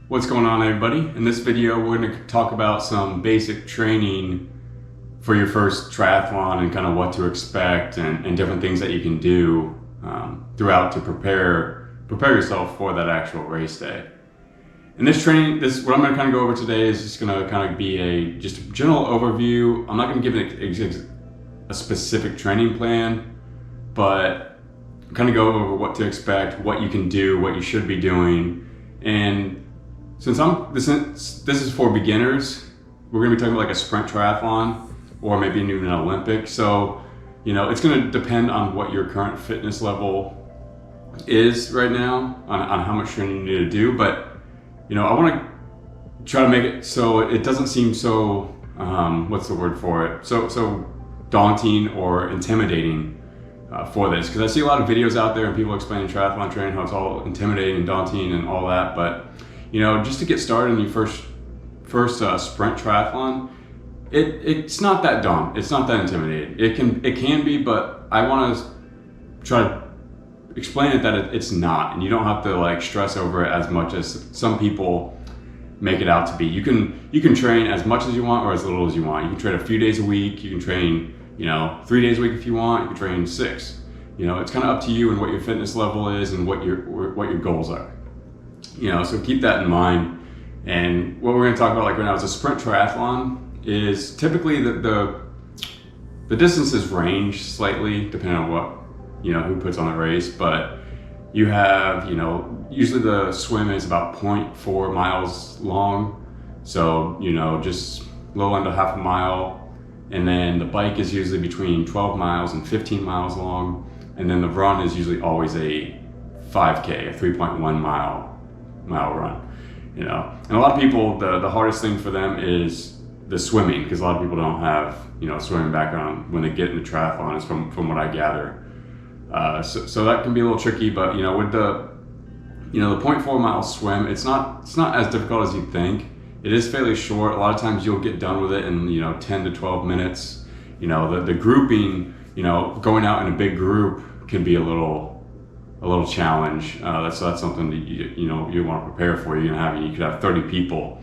What's going on, everybody? In this video, we're going to talk about some basic training for your first triathlon and kind of what to expect and different things that you can do throughout to prepare yourself for that actual race day. In this training, what I'm going to kind of go over today is just going to kind of be just a general overview. I'm not going to give a specific training plan, but kind of go over what to expect, what you can do, what you should be doing. And since this is for beginners, we're going to be talking about like a sprint triathlon or maybe even an Olympic. So, it's going to depend on what your current fitness level is right now, on how much training you need to do. But, I want to try to make it so it doesn't seem so, what's the word for it? So daunting or intimidating for this. Because I see a lot of videos out there and people explaining triathlon training, how it's all intimidating and daunting and all that. But just to get started in your first sprint triathlon, it's not that daunting. It's not that intimidating. It can be, but I want to try to explain it that it's not, and you don't have to like stress over it as much as some people make it out to be. You can train as much as you want or as little as you want. You can train a few days a week. You can train 3 days a week if you want. You can train 6. It's kind of up to you and what your fitness level is and what your goals are. So keep that in mind. And what we're going to talk about, like right now, is a sprint triathlon. Is typically the distances range slightly depending on what who puts on the race, but you have usually the swim is about 0.4 miles long, so just a little under half a mile, and then the bike is usually between 12 miles and 15 miles long, and then the run is usually always a 5K, a 3.1 mile run. And a lot of people, the hardest thing for them is the swimming, because a lot of people don't have swimming background when they get into triathlon, is from what I gather. So that can be a little tricky, but with the 0.4 mile swim, it's not as difficult as you think. It is fairly short. A lot of times you'll get done with it in 10 to 12 minutes. The grouping, going out in a big group can be a little challenge. That's something that you want to prepare for. You could have 30 people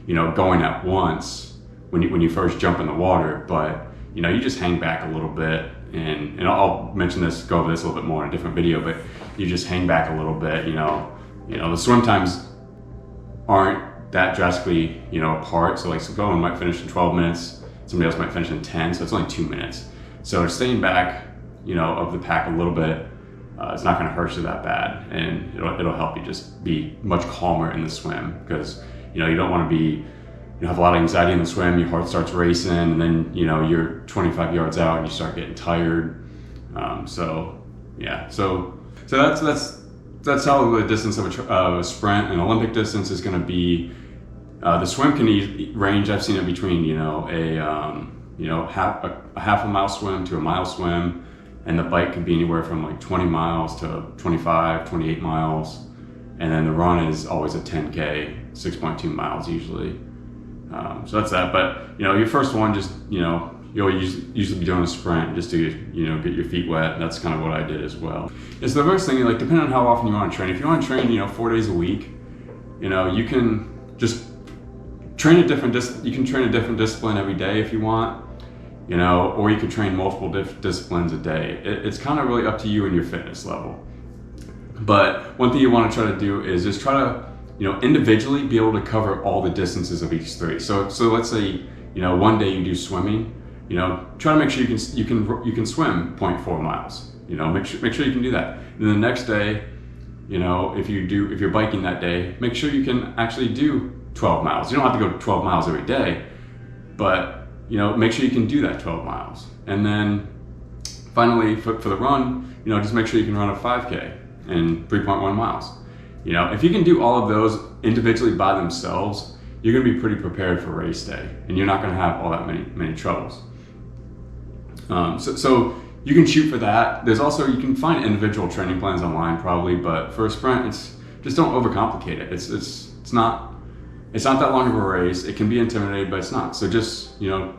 going at once when you first jump in the water, but you just hang back a little bit, and I'll mention this, go over this a little bit more in a different video, but you just hang back a little bit. The swim times aren't that drastically apart. So like someone might finish in 12 minutes, somebody else might finish in 10, so it's only 2 minutes. So staying back of the pack a little bit, it's not going to hurt you that bad, and it'll help you just be much calmer in the swim, because you don't want to be have a lot of anxiety in the swim. Your heart starts racing, and then you're 25 yards out and you start getting tired. So that's how the distance of a sprint. An Olympic distance is going to be. The swim can range. I've seen it between half a mile swim to a mile swim, and the bike can be anywhere from like 20 miles to 25, 28 miles, and then the run is always a 10K, 6.2 miles usually. So that's that. But your first one, just you'll usually be doing a sprint just to get your feet wet. That's kind of what I did as well. It's the first thing, like depending on how often you want to train. If you want to train 4 days a week, you can just train a different discipline every day if you want, or you could train multiple disciplines a day. It's kind of really up to you and your fitness level. But one thing you want to try to do is just try to individually be able to cover all the distances of each 3. So let's say one day you do swimming, try to make sure you can swim 0.4 miles. Make sure you can do that. And the next day, if you're biking that day, make sure you can actually do 12 miles. You don't have to go 12 miles every day, but make sure you can do that 12 miles. And then finally for the run, just make sure you can run a 5K in 3.1 miles. If you can do all of those individually by themselves, you're going to be pretty prepared for race day, and you're not going to have all that many troubles. So you can shoot for that. There's also, you can find individual training plans online probably, but for a sprint, just don't overcomplicate it. It's not that long of a race. It can be intimidating, but it's not. So just do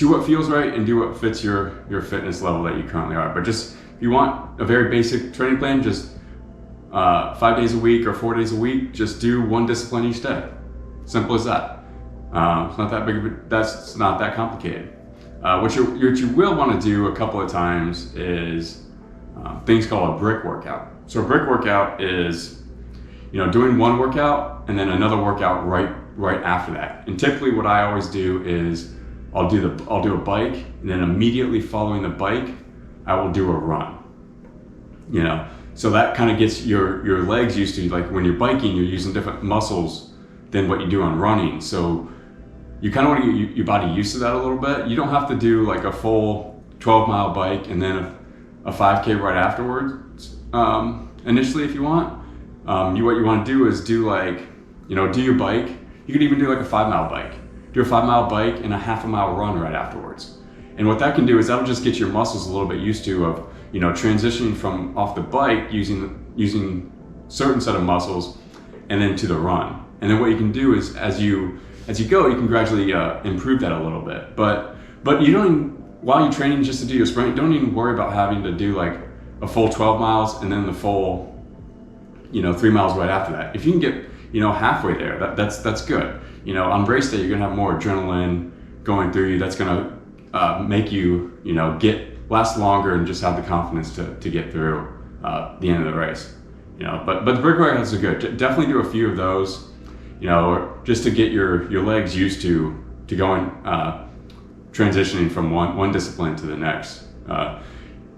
what feels right and do what fits your fitness level that you currently are. But just if you want a very basic training plan, just 5 days a week or 4 days a week, just do one discipline each day. Simple as that. It's not that big. That's not that complicated. What you will want to do a couple of times is things called a brick workout. So a brick workout is, doing one workout and then another workout right after that. And typically, what I always do is I'll do a bike, and then immediately following the bike, I will do a run. So that kind of gets your legs used to, like when you're biking, you're using different muscles than what you do on running. So you kind of want to get your body used to that a little bit. You don't have to do like a full 12-mile bike and then a 5K right afterwards. Initially, if you want, what you want to do is do your bike. You could even do like a 5-mile bike. Do a 5-mile bike and a half-a-mile run right afterwards. And what that can do is that'll just get your muscles a little bit used to of transitioning from off the bike using certain set of muscles and then to the run. And then what you can do is as you go, you can gradually improve that a little bit. But you don't even, while you're training just to do your sprint, don't even worry about having to do like a full 12 miles and then the full 3 miles right after that. If you can get halfway there, that's good. On race day, you're gonna have more adrenaline going through you. That's gonna make you last longer and just have the confidence to get through the end of the race. But the brick workouts are good. Definitely do a few of those, just to get your legs used to going transitioning from one discipline to the next. A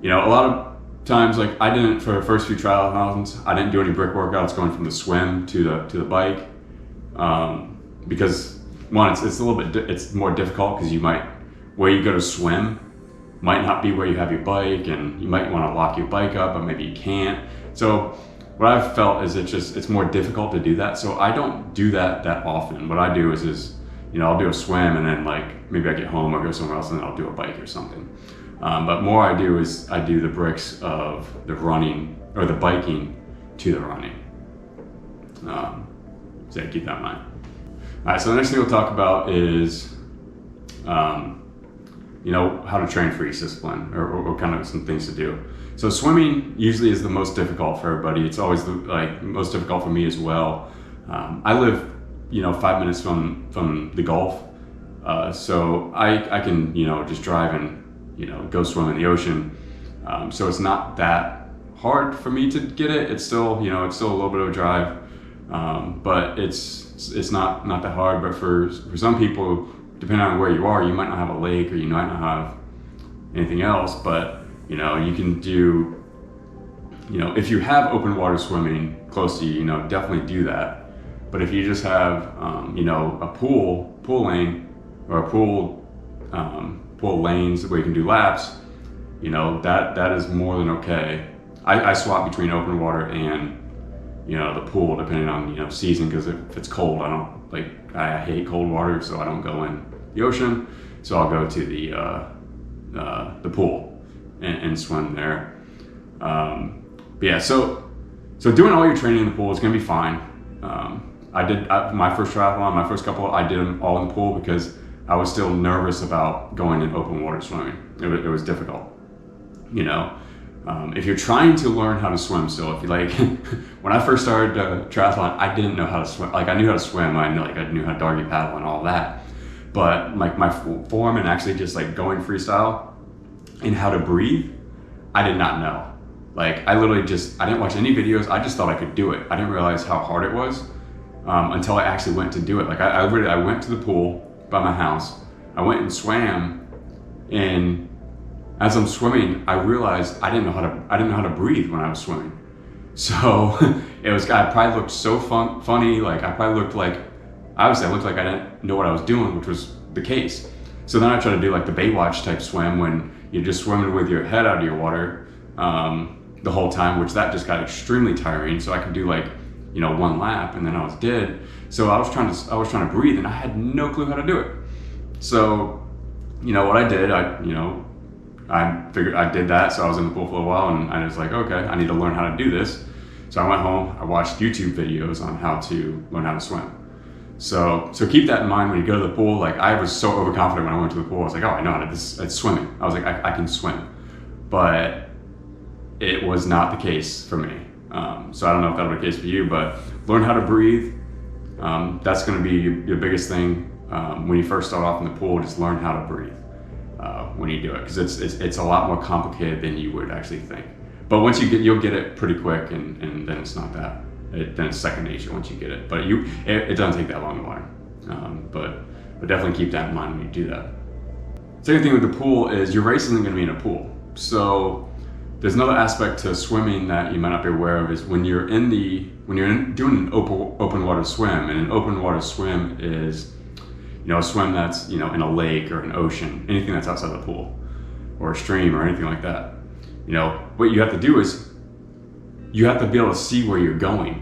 lot of times, like I didn't, for the first few triathlons, I didn't do any brick workouts going from the swim to the bike, because one, it's a little bit, it's more difficult because where you go to swim might not be where you have your bike, and you might want to lock your bike up, but maybe you can't. So what I've felt is it's more difficult to do that. So I don't do that often. What I do is I'll do a swim, and then like maybe I get home or go somewhere else and then I'll do a bike or something. But more I do the bricks of the running or the biking to the running. So yeah, keep that in mind. All right, so the next thing we'll talk about is how to train for each discipline or kind of some things to do. So swimming usually is the most difficult for everybody. It's always the most difficult for me as well. I live 5 minutes from the Gulf, so I can just drive and go swim in the ocean. So it's not that hard for me to get it. It's still it's still a little bit of a drive, but it's not that hard. But for some people, depending on where you are, you might not have a lake or you might not have anything else, but you can do, if you have open water swimming close to you, definitely do that. But if you just have, a pool lane or a pool lanes where you can do laps, that is more than okay. I swap between open water and, the pool depending on, season, because if it's cold, I hate cold water, so I don't go in the ocean, so I'll go to the pool and swim there. But yeah, so doing all your training in the pool is gonna be fine. My first triathlon, my first couple, I did them all in the pool because I was still nervous about going in open water swimming. It was difficult, if you're trying to learn how to swim still, if you when I first started triathlon, I didn't know how to swim. I knew how to swim, I knew how to doggy paddle and all that, but my form and actually just going freestyle and how to breathe, I did not know. I literally I didn't watch any videos. I just thought I could do it. I didn't realize how hard it was until I actually went to do it. I went to the pool by my house. I went and swam, and as I'm swimming, I realized I didn't know how to breathe when I was swimming. So I probably looked so funny. I probably looked I looked like I didn't know what I was doing, which was the case. So then I tried to do the Baywatch type swim when you're just swimming with your head out of your water the whole time, which that just got extremely tiring. So I could do one lap and then I was dead. So I was trying to breathe, and I had no clue how to do it. So what I did, I figured I did that. So I was in the pool for a while, and I was okay, I need to learn how to do this. So I went home, I watched YouTube videos on how to learn how to swim. So keep that in mind when you go to the pool. I was so overconfident when I went to the pool. I was oh, I know how to, it's swimming. I was I can swim. But it was not the case for me. So I don't know if that'll be the case for you, but learn how to breathe. That's going to be your biggest thing when you first start off in the pool. Just learn how to breathe when you do it, because it's a lot more complicated than you would actually think. But once you'll get it pretty quick, and then it's not that. Then it's second nature once you get it. But it doesn't take that long to learn. But definitely keep that in mind when you do that. Second thing with the pool is your race isn't going to be in a pool. So there's another aspect to swimming that you might not be aware of, is when you're doing an open water swim. And an open water swim is, a swim that's, in a lake or an ocean, anything that's outside the pool or a stream or anything like that. What you have to do is you have to be able to see where you're going.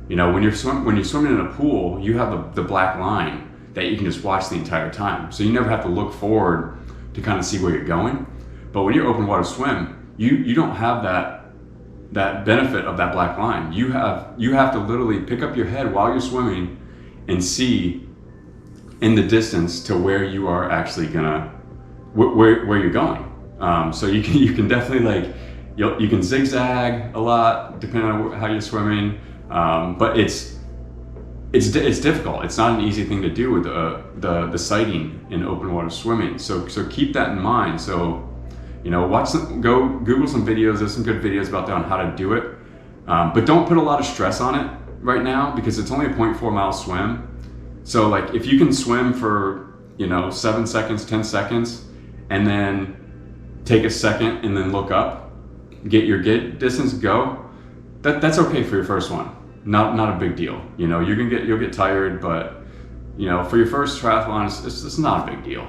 When you're swimming in a pool, you have the black line that you can just watch the entire time. So you never have to look forward to kind of see where you're going. But when you're open water swim, you don't have that benefit of that black line. You have to literally pick up your head while you're swimming and see in the distance to where you are actually where you're going. So you can definitely you can zigzag a lot depending on how you're swimming, but it's difficult. It's not an easy thing to do with the sighting in open water swimming. So keep that in mind. So go Google some videos. There's some good videos about that on how to do it, but don't put a lot of stress on it right now, because it's only a 0.4 mile swim. So if you can swim for 7 seconds, 10 seconds, and then take a second and then look up, get your distance, go. That's okay for your first one. Not a big deal. You'll get tired, but for your first triathlon, it's not a big deal.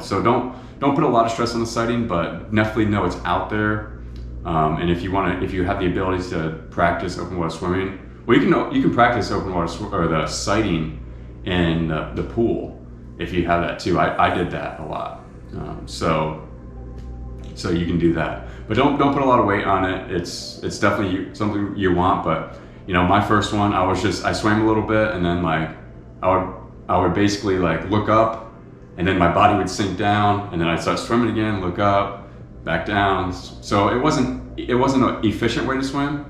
So don't put a lot of stress on the sighting, but definitely know it's out there. And if you have the ability to practice open water swimming, well, you can practice open water or the sighting in the pool if you have that too. I did that a lot. So you can do that, but don't put a lot of weight on it. It's definitely something you want, but my first one, I swam a little bit, and then I would basically look up, and then my body would sink down, and then I'd start swimming again, look up, back down. So it wasn't an efficient way to swim,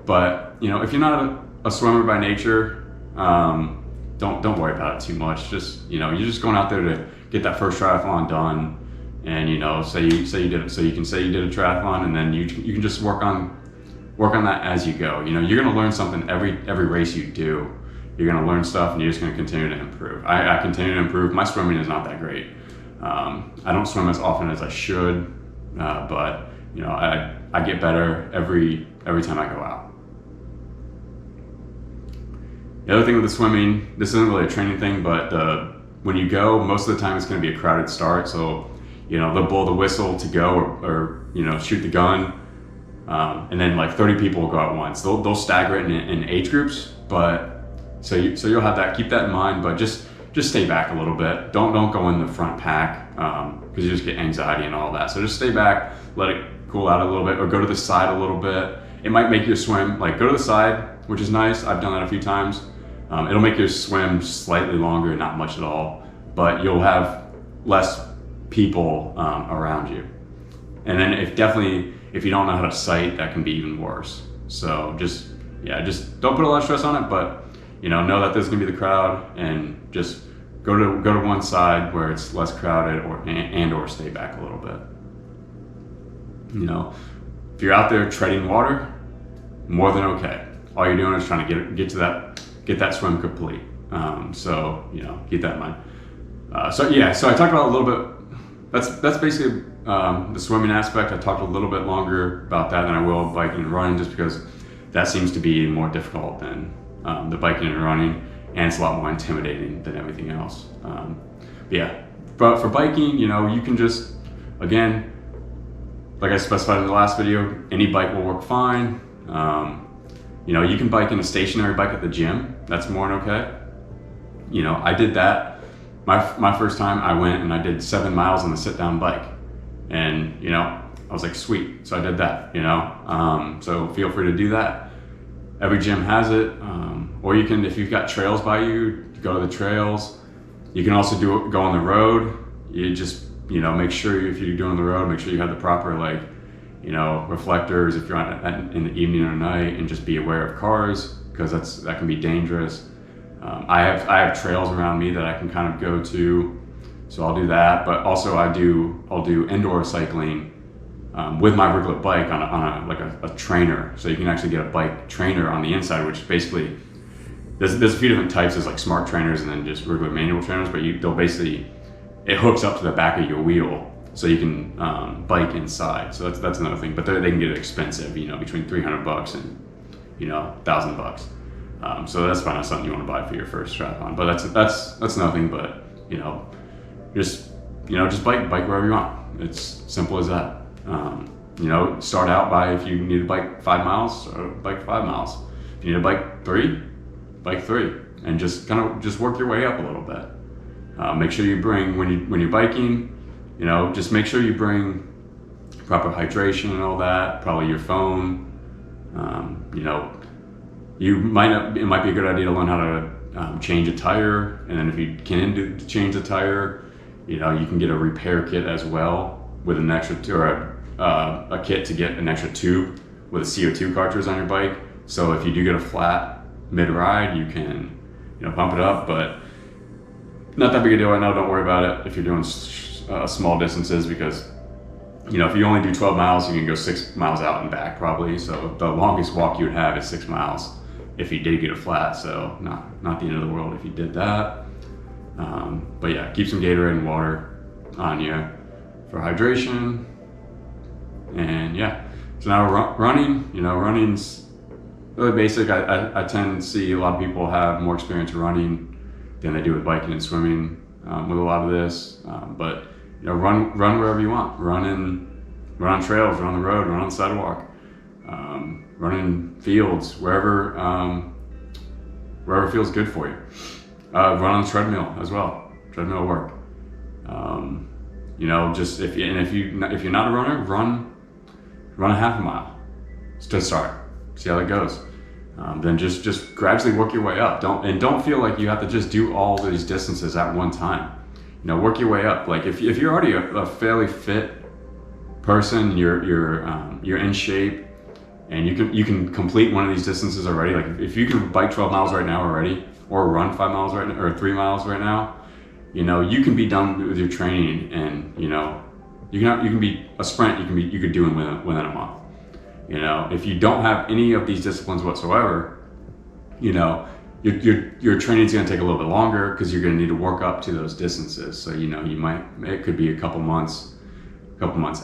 but if you're not a swimmer by nature, don't worry about it too much. Just you're just going out there to get that first triathlon done, and say you did it, so you can say you did a triathlon, and then you can just work on that as you go. You're going to learn something every race you do. You're going to learn stuff, and you're just going to continue to improve. I continue to improve. My swimming is not that great. I don't swim as often as I should, but I get better every time I go out. The other thing with the swimming, this isn't really a training thing, but when you go, most of the time it's going to be a crowded start. So they'll blow the whistle to go, or shoot the gun. And then 30 people will go at once. They'll stagger it in age groups, but so you'll have that. Keep that in mind, but just stay back a little bit. Don't go in the front pack, because you just get anxiety and all that. So just stay back, let it cool out a little bit, or go to the side a little bit. It might make your swim go to the side, which is nice. I've done that a few times. It'll make your swim slightly longer, not much at all, but you'll have less people around you. And then if you don't know how to sight, that can be even worse. So just don't put a lot of stress on it, but know that there's gonna be the crowd, and just go to one side where it's less crowded, or stay back a little bit. If you're out there treading water, more than okay. All you're doing is trying to get that swim complete. So keep that in mind. So I talked about a little bit. That's basically the swimming aspect. I talked a little bit longer about that than I will biking and running, just because that seems to be more difficult than the biking and running, and it's a lot more intimidating than everything else. But for biking, you can just, again, like I specified in the last video, any bike will work fine. You can bike in a stationary bike at the gym. That's more than okay. I did that. My first time, I went and I did 7 miles on the sit-down bike, and I was like, sweet. So I did that. So feel free to do that. Every gym has it, or you can, if you've got trails by you, go to the trails. You can also go on the road. You just make sure if you're doing the road, make sure you have the proper reflectors if you're in the evening or night, and just be aware of cars, because that can be dangerous. I have trails around me that I can kind of go to, so I'll do that. But also I'll do indoor cycling with my regular bike on a trainer. So you can actually get a bike trainer on the inside, which basically there's a few different types. There's like smart trainers and then just regular manual trainers, but it hooks up to the back of your wheel, so you can bike inside. So that's another thing. But they can get expensive, between $300 and $1,000. So that's probably not something you want to buy for your first triathlon. But that's nothing. But just bike wherever you want. It's simple as that. Start out by, if you need to bike 5 miles, bike 5 miles. If you need to bike 3, bike 3, and just work your way up a little bit. Make sure you bring, when you're biking, just make sure you bring proper hydration and all that. Probably your phone. It might be a good idea to learn how to change a tire, and then if you can change the tire, you can get a repair kit as well, with an extra a kit to get an extra tube with a CO2 cartridge on your bike. So if you do get a flat mid-ride, you can pump it up, but not that big a deal right now. Don't worry about it if you're doing small distances, because if you only do 12 miles, you can go 6 miles out and back probably. So the longest walk you would have is 6 miles if you did get a flat. So not the end of the world if you did that. But yeah, keep some Gatorade and water on you for hydration. And yeah, so now running. Running's really basic. I tend to see a lot of people have more experience running than they do with biking and swimming with a lot of this. But run wherever you want. Run on trails, run on the road, run on the sidewalk, run in fields, wherever feels good for you. Run on the treadmill as well. Treadmill work. Just if you're not a runner, run a half a mile to start. See how that goes. Then just gradually work your way up. Don't feel like you have to just do all these distances at one time. Work your way up. Like if you're already a fairly fit person, you're in shape, and you can complete one of these distances already. Like if you can bike 12 miles right now already, or run 5 miles right now, or 3 miles right now, you can be done with your training, and you can be a sprint. You could do it within a month. If you don't have any of these disciplines whatsoever, your training's going to take a little bit longer, because you're going to need to work up to those distances. So it could be a couple months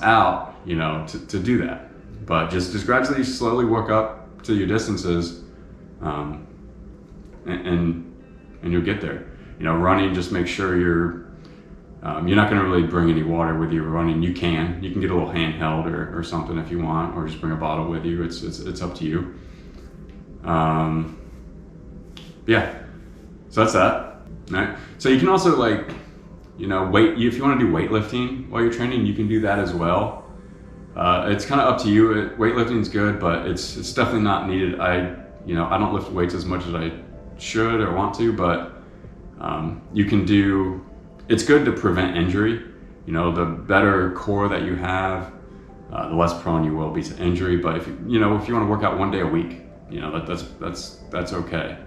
out, to do that. But just gradually, slowly work up to your distances, and you'll get there. Running, just make sure you're not going to really bring any water with you running. You can get a little handheld or something if you want, or just bring a bottle with you. It's up to you. Yeah, so that's that. Right. So you can also if you want to do weightlifting while you're training, you can do that as well. It's kind of up to you. Weightlifting is good, but it's definitely not needed. I don't lift weights as much as I should or want to, but you can do. It's good to prevent injury. The better core that you have, the less prone you will be to injury. But if you want to work out 1 day a week, that's okay.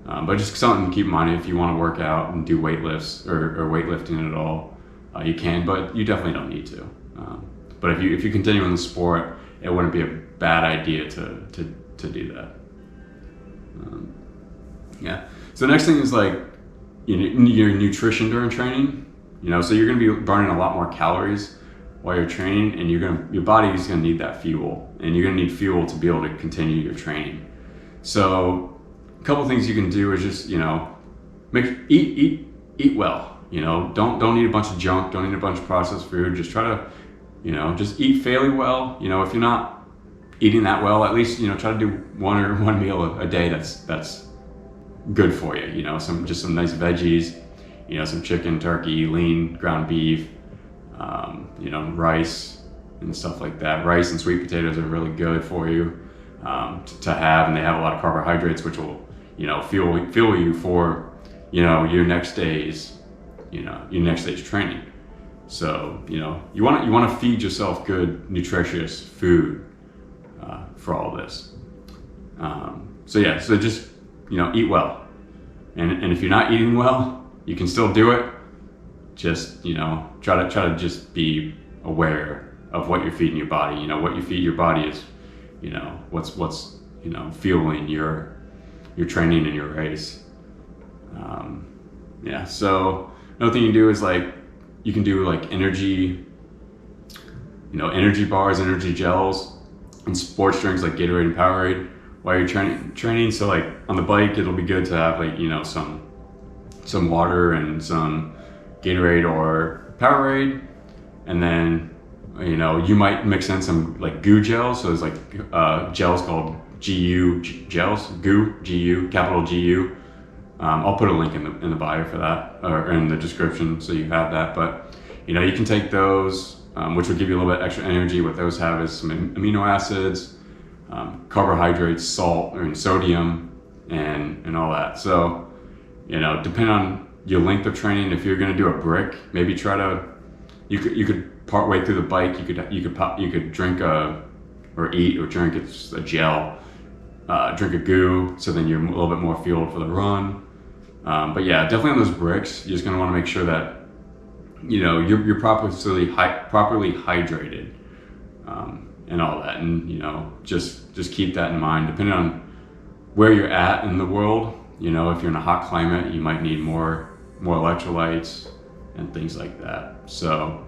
But just something to keep in mind, if you want to work out and do weightlifts or weightlifting at all, you can, but you definitely don't need to. But if you continue in the sport, it wouldn't be a bad idea to do that. Yeah. So the next thing is your nutrition during training. So you're going to be burning a lot more calories while you're training, and your body is going to need that fuel, and you're going to need fuel to be able to continue your training. So a couple things you can do is just eat well. Don't eat a bunch of junk, don't eat a bunch of processed food. Just try to just eat fairly well. If you're not eating that well, at least try to do one meal a day that's good for you. Some nice veggies, some chicken, turkey, lean ground beef, rice and stuff like that. Rice and sweet potatoes are really good for you to have, and they have a lot of carbohydrates, which will fuel you for your next day's training. So, you know, you want to feed yourself good, nutritious food for all this. So just, you know, eat well. And if you're not eating well, you can still do it. Just, you know, try to just be aware of what you're feeding your body. You know, what you feed your body is, you know, what's you know, fueling your training and your race. So another thing you can do is like, you can do like energy bars, energy gels, and sports drinks like Gatorade and Powerade while you're training. So like on the bike, it'll be good to have like, you know, some water and some Gatorade or Powerade, and then, you know, you might mix in some like goo gels. So there's like gels called GU gels, GU, capital GU. I'll put a link in the bio for that, or in the description, so you have that. But, you know, you can take those, which will give you a little bit extra energy. What those have is some amino acids, carbohydrates, salt, and sodium, and all that. So, you know, depending on your length of training, if you're going to do a brick, maybe try to, you could part way through the bike, you could drink or eat or drink a gel, drink a goo, so then you're a little bit more fueled for the run. But yeah, definitely on those bricks, you're just going to want to make sure that, you know, you're properly hydrated, and all that. And, you know, just keep that in mind. Depending on where you're at in the world, you know, if you're in a hot climate, you might need more electrolytes and things like that. So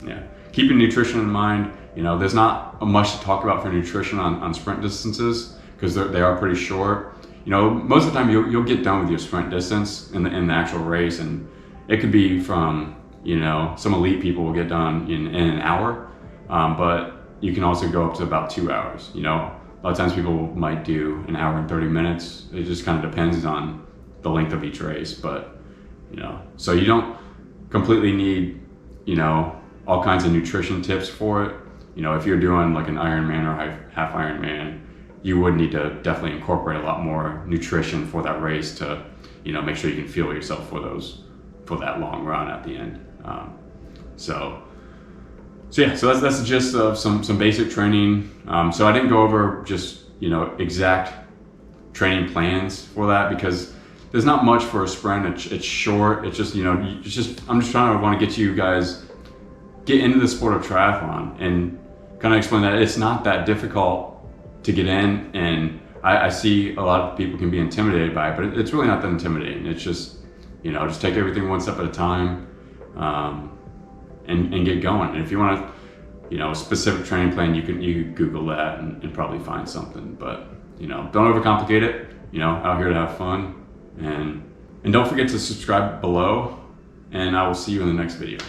yeah, keeping nutrition in mind. You know, there's not much to talk about for nutrition on sprint distances, because they are pretty short. You know, most of the time you'll get done with your sprint distance in the actual race, and it could be from, you know, some elite people will get done in an hour, but you can also go up to about 2 hours. You know, a lot of times people might do an hour and 30 minutes. It just kind of depends on the length of each race, but, you know, so you don't completely need, you know, all kinds of nutrition tips for it. You know, if you're doing like an Ironman or half Ironman, you would need to definitely incorporate a lot more nutrition for that race to, you know, make sure you can fuel yourself for that long run at the end. So that's the gist of some basic training. So I didn't go over just, you know, exact training plans for that, because there's not much for a sprint. It's short. It's just, you know, I'm just want to get you guys get into the sport of triathlon and kind of explain that it's not that difficult to get in. And I see a lot of people can be intimidated by it, but it's really not that intimidating. It's just, you know, just take everything one step at a time, and get going. And if you want to, you know, a specific training plan, you can Google that and probably find something. But, you know, don't overcomplicate it. You know, out here to have fun, and don't forget to subscribe below, and I will see you in the next video.